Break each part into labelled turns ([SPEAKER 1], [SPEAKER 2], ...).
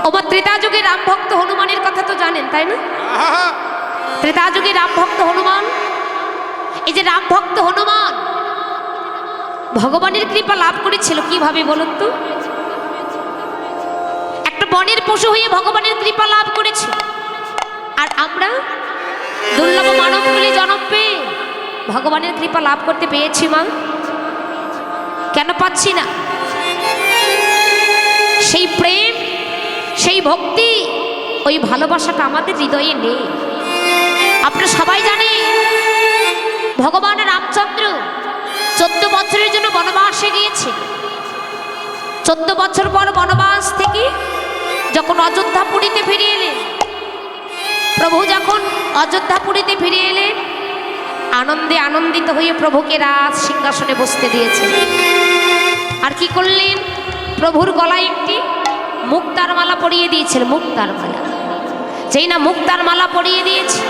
[SPEAKER 1] ওমা ত্রেতা যুগে রাম ভক্ত হনুমানের কথা তো জানেন তাই না? ত্রেতা যুগে রাম ভক্ত হনুমান, এই যে রাম ভক্ত হনুমান ভগবানের কৃপা লাভ করেছিল কিভাবে বলুন তো? একটা বনের পশু হয়ে ভগবানের কৃপা লাভ করেছে, আর আমরা দুর্লভ মানব বলে জন্ম পেয়ে ভগবানের কৃপা লাভ করতে পেয়েছি মা, কেন পাচ্ছি না? সেই প্রেম, সেই ভক্তি, ওই ভালোবাসাটা আমাদের হৃদয়ে নেই। আপনারা সবাই জানেন ভগবান রামচন্দ্র 14 বছরের জন্য বনবাসে গিয়েছে। 14 বছর পর বনবাস থেকে যখন অযোধ্যাপুরীতে ফিরে এলেন, প্রভু যখন অযোধ্যাপুরীতে ফিরে এলেন, আনন্দে আনন্দিত হয়ে প্রভুকে রাজ সিংহাসনে বসতে দিয়েছেন। আর কি করলেন? প্রভুর গলায় একটি মুক্তার মালা পরিয়ে দিয়েছিল। মুক্তার মালা, যেই না মুক্তার মালা পরিয়ে দিয়েছে,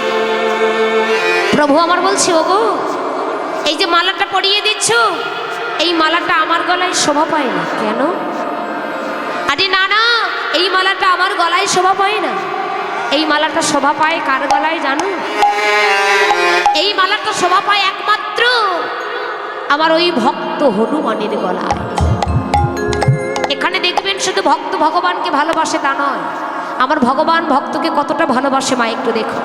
[SPEAKER 1] প্রভু আমার বলছে, ওগো এই যে মালাটা পরিয়ে দিচ্ছ, এই মালাটা আমার গলায় শোভা পায় না। কেন? আরে না না, এই মালাটা আমার গলায় শোভা পায় না। এই মালাটা শোভা পায় কার গলায় জানো? এই মালাটা শোভা পায় একমাত্র আমার ওই ভক্ত হনুমানের গলায়। এখানে দেখবেন শুধু ভক্ত ভগবানকে ভালোবাসে তা নয়, আমার ভগবান ভক্তকে কতটা ভালোবাসে মা একটু দেখো।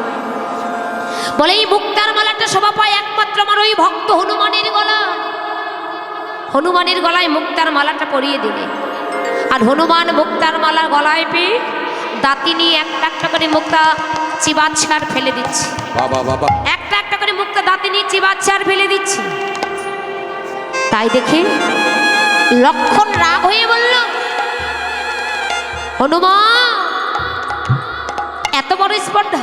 [SPEAKER 1] বলে এই মুক্তার মালাটা শোভা পায় একমাত্র আমার ওই ভক্ত হনুমানের গলায়। হনুমানের গলায় মুক্তার মালাটা পরিয়ে দিলে, আর হনুমান মুক্তার মালা গলায় পেয়ে দাঁতি নিয়ে একটা একটা করে মুক্তা চিবাচ্ছে আর ফেলে দিচ্ছে। একটা একটা করে মুক্তা দাঁতি নিয়ে চিবাচ্ছে আর ফেলে দিচ্ছে। তাই দেখে লক্ষণ রাগ হয়ে বলল, হনুমান এত বড় স্পর্ধা!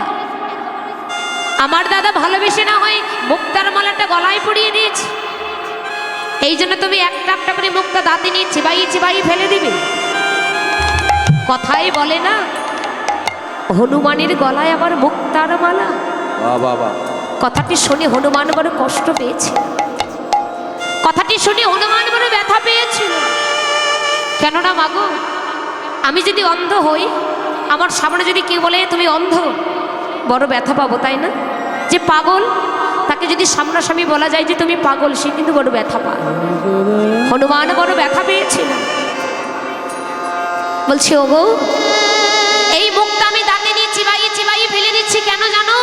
[SPEAKER 1] আমার দাদা ভালোবেসে না হয় মুক্তার মালাটা গলায় পরিয়ে দিয়েছে, এই জন্য তুমি একটা একটা করে মুক্তা দাঁতে নিয়ে চিবাই চিবাই ফেলে দিবে? কথাই বলে না হনুমানের গলায় আবার মুক্তার মালা। কথাটি শুনে হনুমান বড় কষ্ট পেয়েছে, কথাটি শুনে হনুমান বড় ব্যথা পেয়েছিল। কেননা মাগো, আমি যদি অন্ধ হই, আমার সামনে যদি কেউ বলে তুমি অন্ধ, বড় ব্যথা পাবো তাই না? যে পাগল, তাকে যদি সামনাসামনি বলা যায় যে তুমি পাগল, সে কিন্তু বড় ব্যথা পায়। হনুমান বড় ব্যথা পেয়েছিল, বলছে ওগো এই মুক্তা আমি দাঁতে নিয়ে চিবাইয়ে চিবাইয়ে ফেলে দিচ্ছি। কেন জানো?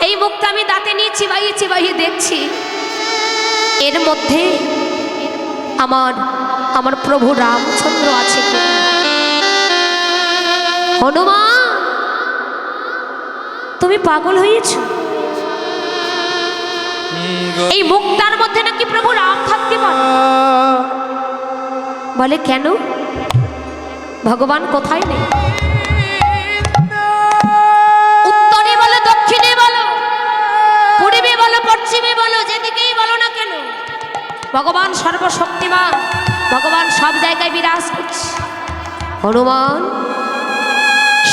[SPEAKER 1] এই মুক্তা আমি দাঁতে নিয়ে চিবাইয়ে চিবাইয়ে দেখছি এর মধ্যে আমার প্রভু রামচন্দ্র আছে কি। হনুমান তুমি পাগল হয়েছ? এই মুক্তার মধ্যে নাকি প্রভু রাম থাকতে পারে? বলে কেন? ভগবান কোথায় নেই? উত্তরে বলো, দক্ষিণে বলো, পূর্বে বলো, পশ্চিমে বলো, যেদিকেই বলো না কেন, ভগবান সর্বশক্তিমান, ভগবান সব জায়গায় বিরাজ করছে। হনুমান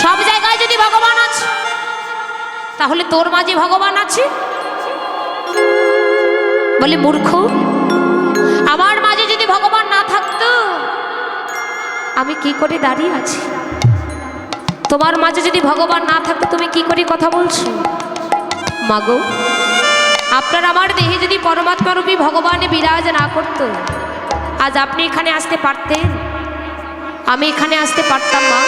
[SPEAKER 1] সব জায়গায় যদি ভগবান আছে, তাহলে তোর মাঝে ভগবান আছে? বলে মূর্খ, আমার মাঝে যদি ভগবান না থাকতো আমি কি করে দাঁড়িয়ে আছি? তোমার মাঝে যদি ভগবান না থাকতো তুমি কি করে কথা বলছো? মাগো, আপনার আমার দেহে যদি পরমাত্মা রূপী ভগবানে বিরাজ না করতো, আজ আপনি এখানে আসতে পারতেন? আমি এখানে আসতে পারতাম মা?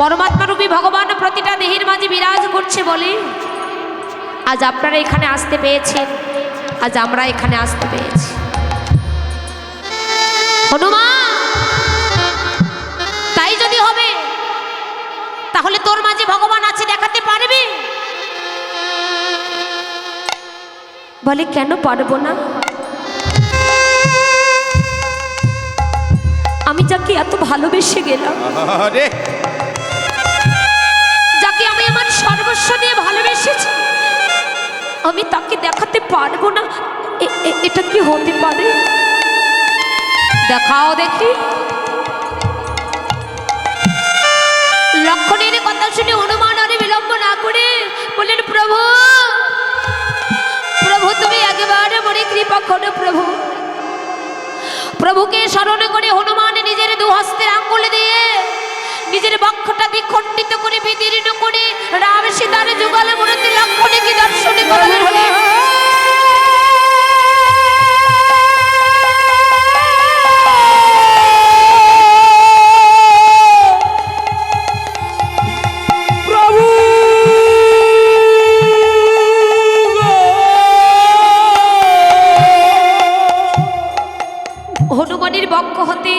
[SPEAKER 1] পরমাত্মা রূপী ভগবান প্রতিটা দেহের মাঝে বিরাজ করছে বলে আজ আপনারা এখানে আসতে পেয়েছেন, আজ আমরা এখানে আসতে পেরেছি। হনুমান তাই যদি হবে, তাহলে তোর মাঝে ভগবান আছে দেখাতে পারবে? বলে কেন পারবো না? আমি যাকে এত ভালোবেসে গেলাম, যাকে আমি আমার সর্বস্ব দিয়ে ভালোবেসেছি, আমি তাকে দেখাতে পারবো না? এটা কি হতে পারে? দেখাও দেখি। লক্ষণের কথা শুনে হনুমান আর বিলম্ব না করে বললেন, প্রভু প্রভু তুমি একবারে মনে কৃপা করো প্রভু। প্রভুকে স্মরণ করে হনুমান নিজের 2 হস্তের আঙ্গুল দিয়ে নিজের বক্ষটা বিখণ্ডিত করে বিদীর্ণ করে রাম সীতার যুগল মূর্তি লক্ষণে কি দর্শনে করলেন হলে হনুমানের বক্ষ হতে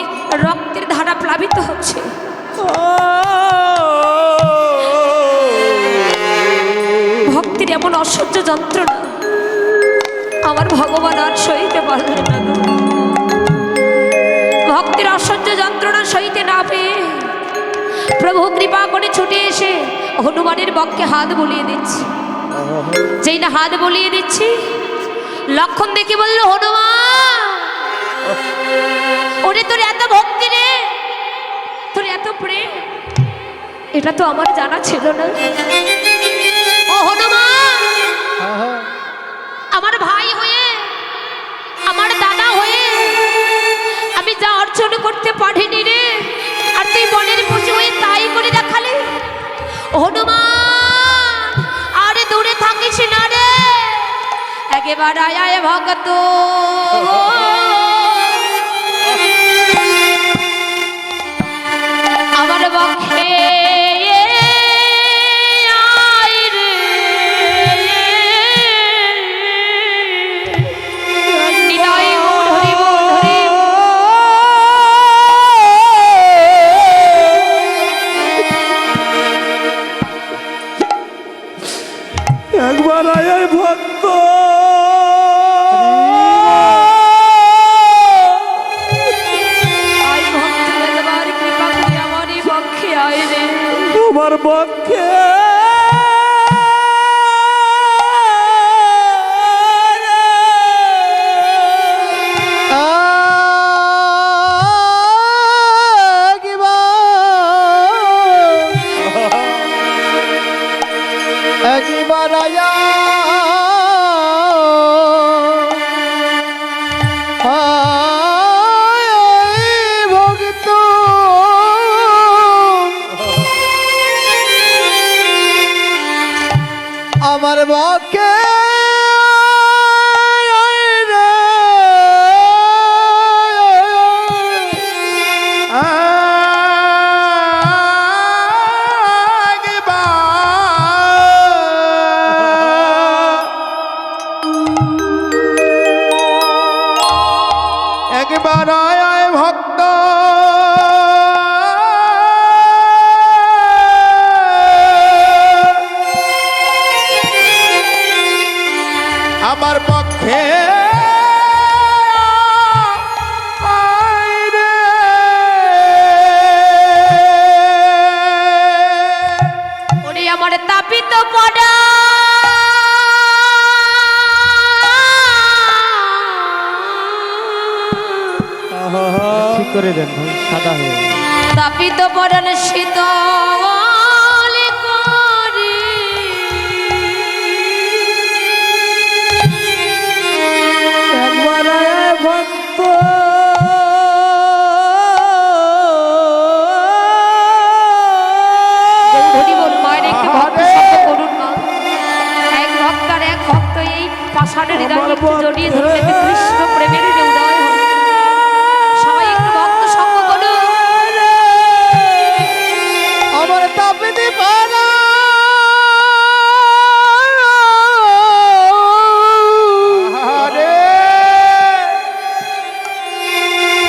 [SPEAKER 1] রক্তের ধারা প্লাবিত হচ্ছে। ভক্তির এমন অসহ্য যন্ত্রণা আমার ভগবান আর সইতে পারলেন না। ভক্তির অসহ্য যন্ত্রণা সইতে না পেয়ে প্রভু কৃপা করে ছুটে এসে হনুমানের বক্ষে হাত বুলিয়ে দিচ্ছি। যেই না হাত বুলিয়ে দিচ্ছি লক্ষণ দেখে বলল, হনুমান ওরে তোর এত ভক্তি রে, তোর এত প্রেম, এটা তো আমার জানা ছিল না। ও হনুমান, আমার ভাই হয়ে আমার দাদা হয়ে আমি যা অর্জন করতে পারিনি রে, আর তুই বনের পশু হয়ে তাই করে দেখালি। হনুমান আরে দূরে থাকিস না রে, একেবারে আয় ভগত আমার বক্ষে আয় রে, নিতাই গৌর হরি বল হরি
[SPEAKER 2] একবার আয় ভক্ত তোমার পক্ষে একবার আয়া ভক্ত আমার বাকে একবার আয় ভক্ত আমার পক্ষে আয় রে।
[SPEAKER 1] ওরে আমার তাপিত পড়া
[SPEAKER 2] ঠিক করে দেন ভাই, সাদা হয়ে
[SPEAKER 1] তাপিত পড়ান শীতল করে
[SPEAKER 2] একবার আয় ভক্ত
[SPEAKER 1] গৌরী বল মায়ের একটু ভক্ত শব্দ করুন মা। এক ভক্ত আর এক ভক্ত এই পাষাণের হৃদয় একটু জড়িয়ে ধরলে কৃষ্ণ প্রেমের উদয় হবে। সবাই একটু ভক্ত সঙ্গ করুন।
[SPEAKER 2] আমার তাপিতে পারা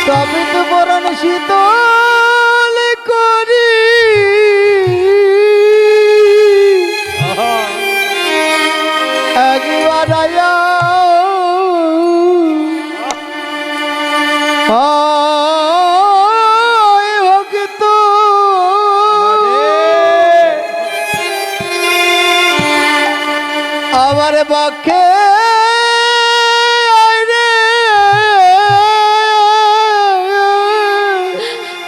[SPEAKER 2] তাপিতে পরাণ শীতল করি একবার আয়া ভক্ত আমার পক্ষে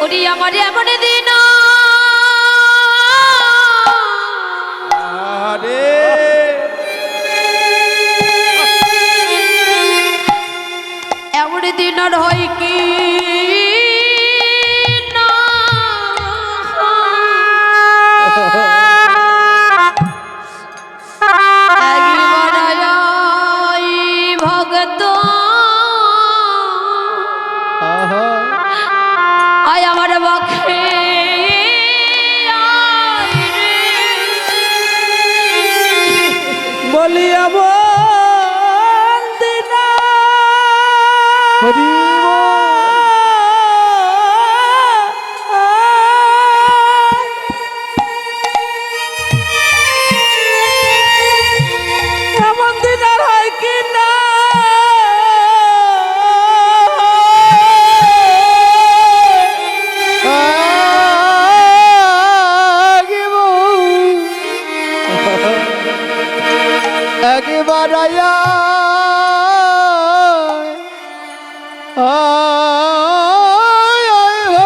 [SPEAKER 1] ওরে আমার এমন দিন এমন দিন আর হয় কি না
[SPEAKER 2] হরি
[SPEAKER 3] এমন দিন আর হয় কি না
[SPEAKER 2] একবার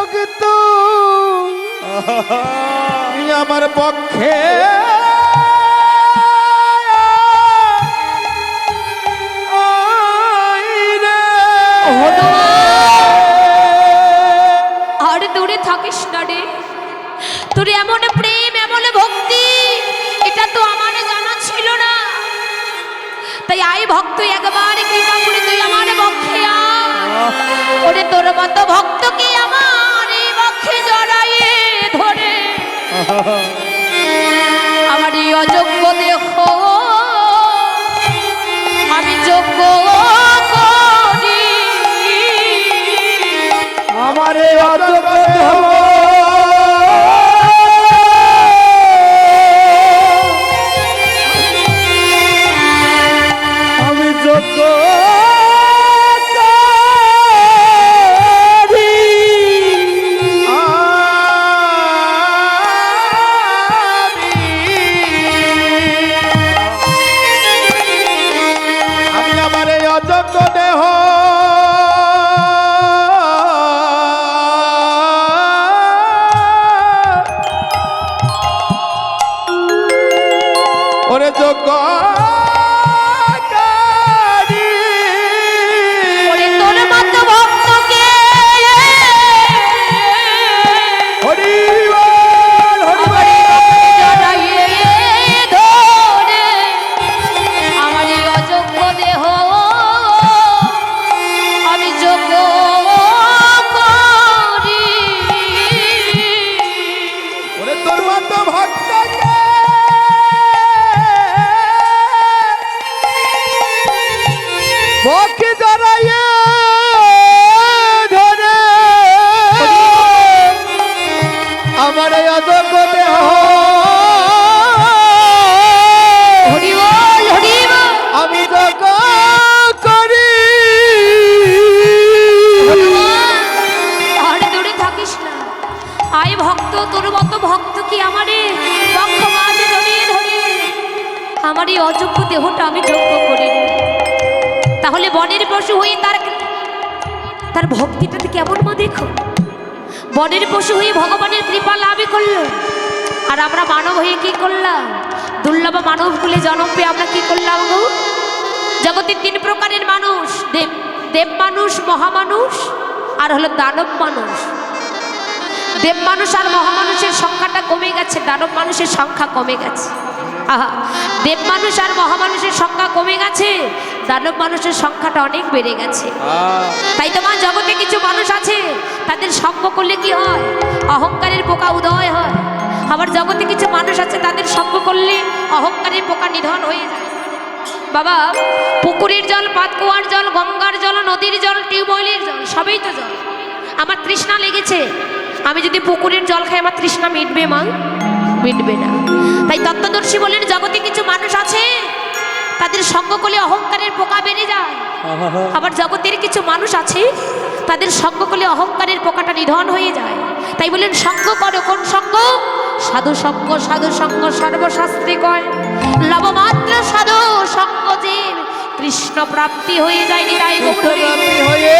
[SPEAKER 2] ভক্ত
[SPEAKER 3] আমার পক্ষে
[SPEAKER 1] আর দূরে থাকিস না রে, তোর এমন প্রেম এমন ভক্তি এটা তো আমার জানা ছিল না। তাই আই ভক্ত একবার কৃপা করে তুই আমার পক্ষে আয়। ওরে তোর মতো ভক্তকে আমার এই পক্ষে জড়াইয়ে ধরে আমার এই অযোগ্য দেহ আমি যোগ্য করি।
[SPEAKER 2] আমার এই অযোগ্য দেহ আমি যোগ্য
[SPEAKER 3] আমি আমার এই অযোগ্য দেহ ওরে যোগ্য
[SPEAKER 1] ওরে তোর মতো ভক্তকে
[SPEAKER 3] হরি বল, হরি
[SPEAKER 1] আমার এই ভক্তি জড়াইয়ে ধরে আমার এই অযোগ্য দেহ আমি যোগ্য করি।
[SPEAKER 3] ওরে তোর মতো ভক্তকে
[SPEAKER 2] পক্ষে জড়াইয়ে ধরে আমার এই অযোগ্য দেহ
[SPEAKER 1] হরি বল, হরি বল।
[SPEAKER 2] আমি যোগ্য করি।
[SPEAKER 1] আর দূরে থাকিস না, আয় ভক্ত তোর মতো ভক্ত কি আমারে পক্ষ মাঝে জড়িয়ে ধরে আমার এই অযোগ্য দেহটা আমি যোগ্য করি। তাহলে বনের পশু হয়ে তার ভক্তিটাতে কেমন মা দেখো, বনের পশু হয়ে ভগবানের কৃপা লাভই করলো, আর আমরা মানব হয়ে কি করলাম? দুর্লভ মানব কুলে জন্ম পেয়ে আমরা কি করলাম গো? জগতে তিন প্রকারের মানুষ, দেব মানুষ, মহামানুষ আর হলো দানব মানুষ। দেব মানুষ আর মহামানুষের সংখ্যাটা কমে গেছে, দানব মানুষের সংখ্যা কমে গেছে। আহা, দেব মানুষ আর মহামানুষের সংখ্যা কমে গেছে, দানব মানুষের সংখ্যাটা অনেক বেড়ে গেছে। তাই তোমার জগতে কিছু মানুষ আছে তাদের সঙ্গ করলে কি হয়? অহংকারের পোকা উদয় হয়। আবার জগতে কিছু মানুষ আছে তাদের সঙ্গ করলে অহংকারের পোকা নিধন হয়ে যায়। বাবা, পুকুরের জল, পাতকুয়ার জল, গঙ্গার জল, নদীর জল, টিউবওয়েলের জল, সবই তো জল। আমার তৃষ্ণা লেগেছে, আমি যদি পুকুরের জল খাই আমার তৃষ্ণা মিটবে মা? মিটবে না। তাই তত্ত্বদর্শী বলেন জগতে কিছু মানুষ আছে তাদের সঙ্গ করলে অহংকারের পোকা বেড়ে যায়। আবার জগতের কিছু মানুষ আছে তাদের সঙ্গ করলে অহংকারের পোকাটা নিধন হয়ে যায়। তাই বলেন সঙ্গ করো, কোন সঙ্গ? সাধু সঙ্গ। সাধু সঙ্গ সর্বশাস্ত্রে কয় লবমাত্র সাধু সঙ্গ যে কৃষ্ণ প্রাপ্তি হয়ে যায়। নিতাই গৌর হরি।
[SPEAKER 2] হয়ে